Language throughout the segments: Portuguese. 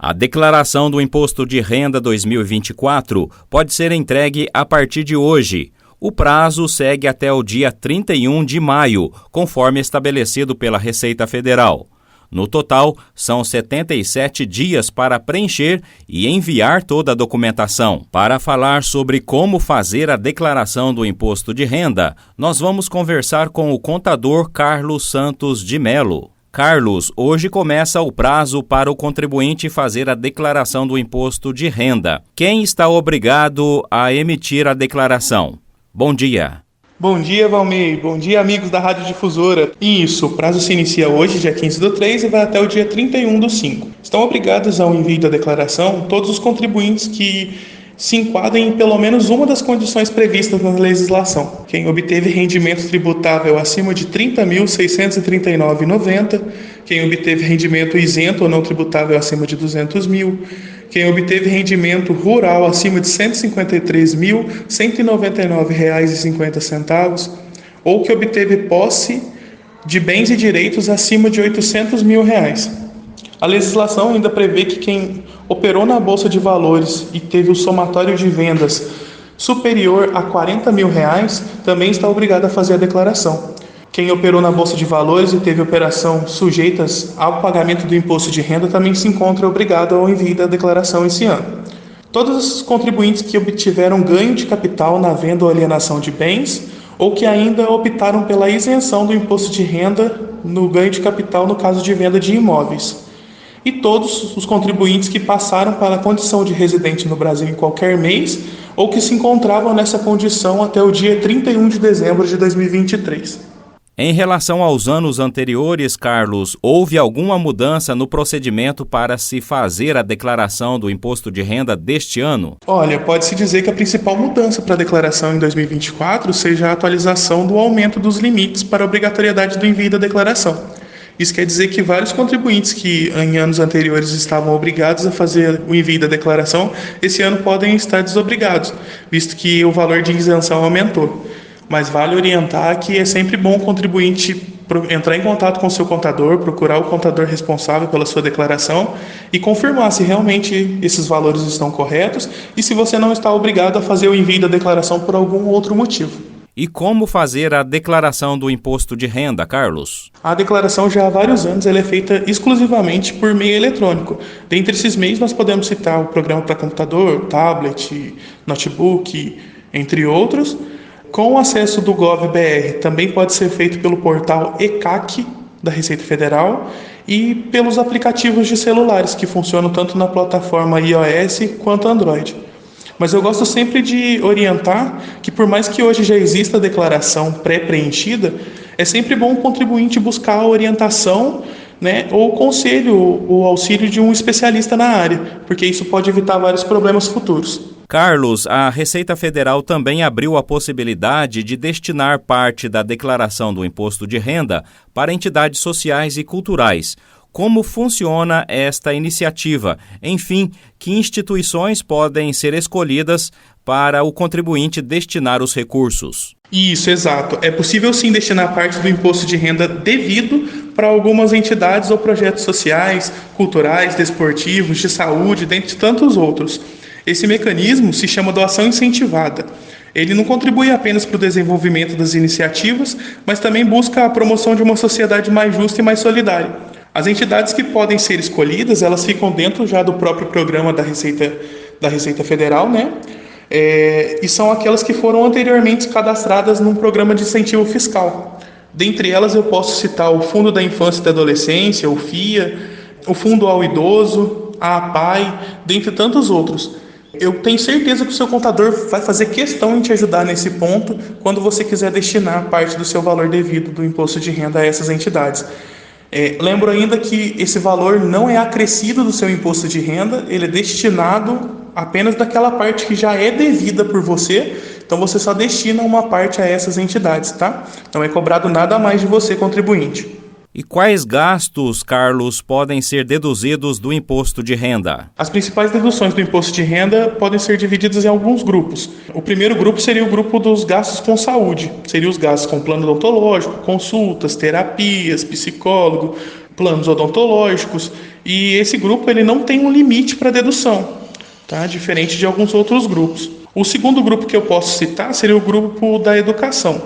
A declaração do Imposto de Renda 2024 pode ser entregue a partir de hoje. O prazo segue até o dia 31 de maio, conforme estabelecido pela Receita Federal. No total, são 77 dias para preencher e enviar toda a documentação. Para falar sobre como fazer a declaração do Imposto de Renda, nós vamos conversar com o contador Carlos Santos de Melo. Carlos, hoje começa o prazo para o contribuinte fazer a declaração do Imposto de Renda. Quem está obrigado a emitir a declaração? Bom dia. Bom dia, Valmir. Bom dia, amigos da Rádio Difusora. Isso, o prazo se inicia hoje, dia 15/3, e vai até o dia 31/5. Estão obrigados ao envio da declaração todos os contribuintes que se enquadrem em pelo menos uma das condições previstas na legislação. Quem obteve rendimento tributável acima de R$ 30.639,90, quem obteve rendimento isento ou não tributável acima de R$ 200.000, quem obteve rendimento rural acima de R$ 153.199,50, ou que obteve posse de bens e direitos acima de R$ 800.000. A legislação ainda prevê que quem operou na Bolsa de Valores e teve o somatório de vendas superior a R$ 40.000 também está obrigado a fazer a declaração. Quem operou na Bolsa de Valores e teve operação sujeitas ao pagamento do imposto de renda também se encontra obrigado ao envio da declaração esse ano. Todos os contribuintes que obtiveram ganho de capital na venda ou alienação de bens ou que ainda optaram pela isenção do imposto de renda no ganho de capital no caso de venda de imóveis. E todos os contribuintes que passaram para a condição de residente no Brasil em qualquer mês ou que se encontravam nessa condição até o dia 31 de dezembro de 2023. Em relação aos anos anteriores, Carlos, houve alguma mudança no procedimento para se fazer a declaração do imposto de renda deste ano? Olha, pode-se dizer que a principal mudança para a declaração em 2024 seja a atualização do aumento dos limites para a obrigatoriedade do envio da declaração. Isso quer dizer que vários contribuintes que em anos anteriores estavam obrigados a fazer o envio da declaração, esse ano podem estar desobrigados, visto que o valor de isenção aumentou. Mas vale orientar que é sempre bom o contribuinte entrar em contato com o seu contador, procurar o contador responsável pela sua declaração e confirmar se realmente esses valores estão corretos e se você não está obrigado a fazer o envio da declaração por algum outro motivo. E como fazer a declaração do imposto de renda, Carlos? A declaração já há vários anos ela é feita exclusivamente por meio eletrônico. Dentre esses meios nós podemos citar o programa para computador, tablet, notebook, entre outros. Com o acesso do Gov.br também pode ser feito pelo portal ECAC da Receita Federal e pelos aplicativos de celulares que funcionam tanto na plataforma iOS quanto Android. Mas eu gosto sempre de orientar que por mais que hoje já exista a declaração pré-preenchida, é sempre bom o contribuinte buscar a orientação, ou o conselho, o auxílio de um especialista na área, porque isso pode evitar vários problemas futuros. Carlos, a Receita Federal também abriu a possibilidade de destinar parte da declaração do imposto de renda para entidades sociais e culturais. Como funciona esta iniciativa? Enfim, que instituições podem ser escolhidas para o contribuinte destinar os recursos? Isso, exato. É possível sim destinar parte do imposto de renda devido para algumas entidades ou projetos sociais, culturais, desportivos, de saúde, dentre tantos outros. Esse mecanismo se chama doação incentivada. Ele não contribui apenas para o desenvolvimento das iniciativas, mas também busca a promoção de uma sociedade mais justa e mais solidária. As entidades que podem ser escolhidas, elas ficam dentro já do próprio programa da Receita Federal, e são aquelas que foram anteriormente cadastradas num programa de incentivo fiscal. Dentre elas eu posso citar o Fundo da Infância e da Adolescência, o FIA, o Fundo ao Idoso, a APAI, dentre tantos outros. Eu tenho certeza que o seu contador vai fazer questão em te ajudar nesse ponto quando você quiser destinar parte do seu valor devido do imposto de renda a essas entidades. Lembro ainda que esse valor não é acrescido do seu imposto de renda, ele é destinado apenas daquela parte que já é devida por você, então você só destina uma parte a essas entidades, tá? Não é cobrado nada a mais de você, contribuinte. E quais gastos, Carlos, podem ser deduzidos do imposto de renda? As principais deduções do imposto de renda podem ser divididas em alguns grupos. O primeiro grupo seria o grupo dos gastos com saúde. Seria os gastos com plano odontológico, consultas, terapias, psicólogo, planos odontológicos. E esse grupo ele não tem um limite para dedução, tá? Diferente de alguns outros grupos. O segundo grupo que eu posso citar seria o grupo da educação.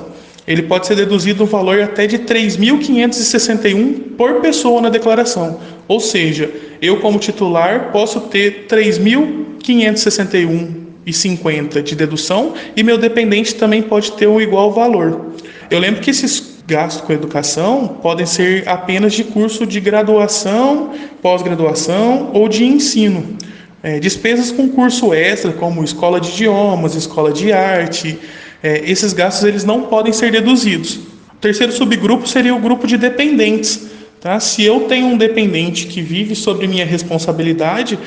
Ele pode ser deduzido um valor até de R$ 3.561 por pessoa na declaração. Ou seja, eu como titular posso ter R$ 3.561,50 de dedução e meu dependente também pode ter o igual valor. Eu lembro que esses gastos com educação podem ser apenas de curso de graduação, pós-graduação ou de ensino. Despesas com curso extra, como escola de idiomas, escola de arte, esses gastos eles não podem ser deduzidos. O terceiro subgrupo seria o grupo de dependentes. Tá? Se eu tenho um dependente que vive sobre minha responsabilidade,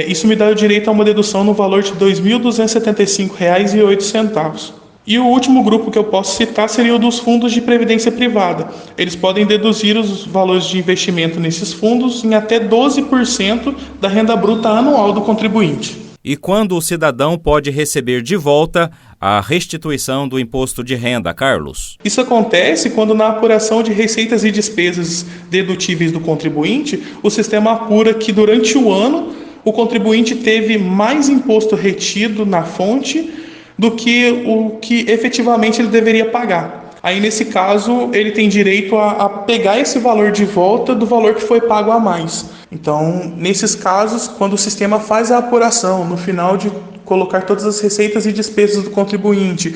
isso me dá o direito a uma dedução no valor de R$ 2.275,08. E o último grupo que eu posso citar seria o dos fundos de previdência privada. Eles podem deduzir os valores de investimento nesses fundos em até 12% da renda bruta anual do contribuinte. E quando o cidadão pode receber de volta a restituição do imposto de renda, Carlos? Isso acontece quando na apuração de receitas e despesas dedutíveis do contribuinte, o sistema apura que durante o ano o contribuinte teve mais imposto retido na fonte do que o que efetivamente ele deveria pagar. Aí, nesse caso, ele tem direito a pegar esse valor de volta do valor que foi pago a mais. Então, nesses casos, quando o sistema faz a apuração, no final de colocar todas as receitas e despesas do contribuinte,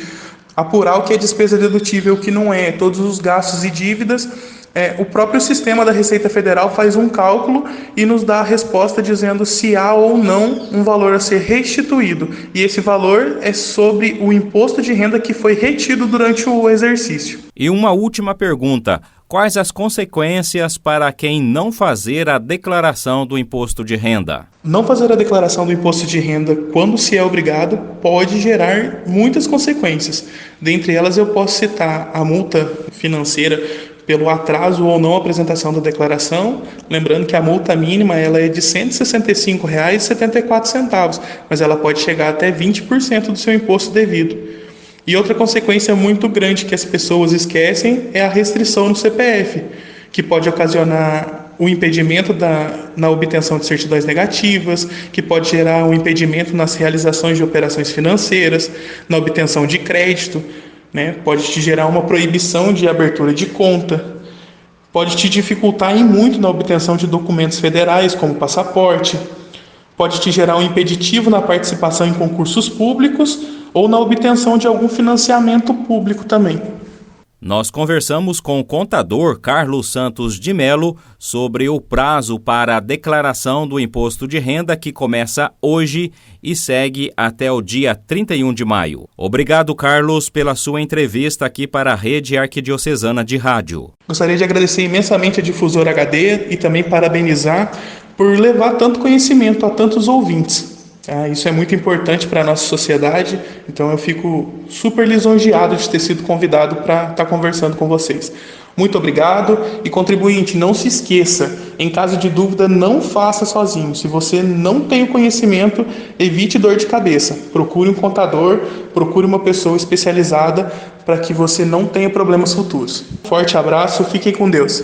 apurar o que é despesa dedutível e o que não é, todos os gastos e dívidas, o próprio sistema da Receita Federal faz um cálculo e nos dá a resposta dizendo se há ou não um valor a ser restituído. E esse valor é sobre o imposto de renda que foi retido durante o exercício. E uma última pergunta: quais as consequências para quem não fazer a declaração do imposto de renda? Não fazer a declaração do imposto de renda quando se é obrigado pode gerar muitas consequências. Dentre elas eu posso citar a multa financeira pelo atraso ou não apresentação da declaração, lembrando que a multa mínima ela é de R$ 165,74, mas ela pode chegar até 20% do seu imposto devido. E outra consequência muito grande que as pessoas esquecem é a restrição no CPF, que pode ocasionar o impedimento na obtenção de certidões negativas, que pode gerar um impedimento nas realizações de operações financeiras, na obtenção de crédito, pode te gerar uma proibição de abertura de conta, pode te dificultar em muito na obtenção de documentos federais, como passaporte, pode te gerar um impeditivo na participação em concursos públicos ou na obtenção de algum financiamento público também. Nós conversamos com o contador Carlos Santos de Melo sobre o prazo para a declaração do imposto de renda que começa hoje e segue até o dia 31 de maio. Obrigado, Carlos, pela sua entrevista aqui para a Rede Arquidiocesana de Rádio. Gostaria de agradecer imensamente a Difusora HD e também parabenizar por levar tanto conhecimento a tantos ouvintes. Isso é muito importante para a nossa sociedade, então eu fico super lisonjeado de ter sido convidado para estar conversando com vocês. Muito obrigado e contribuinte, não se esqueça, em caso de dúvida, não faça sozinho. Se você não tem o conhecimento, evite dor de cabeça. Procure um contador, procure uma pessoa especializada para que você não tenha problemas futuros. Forte abraço, fiquem com Deus.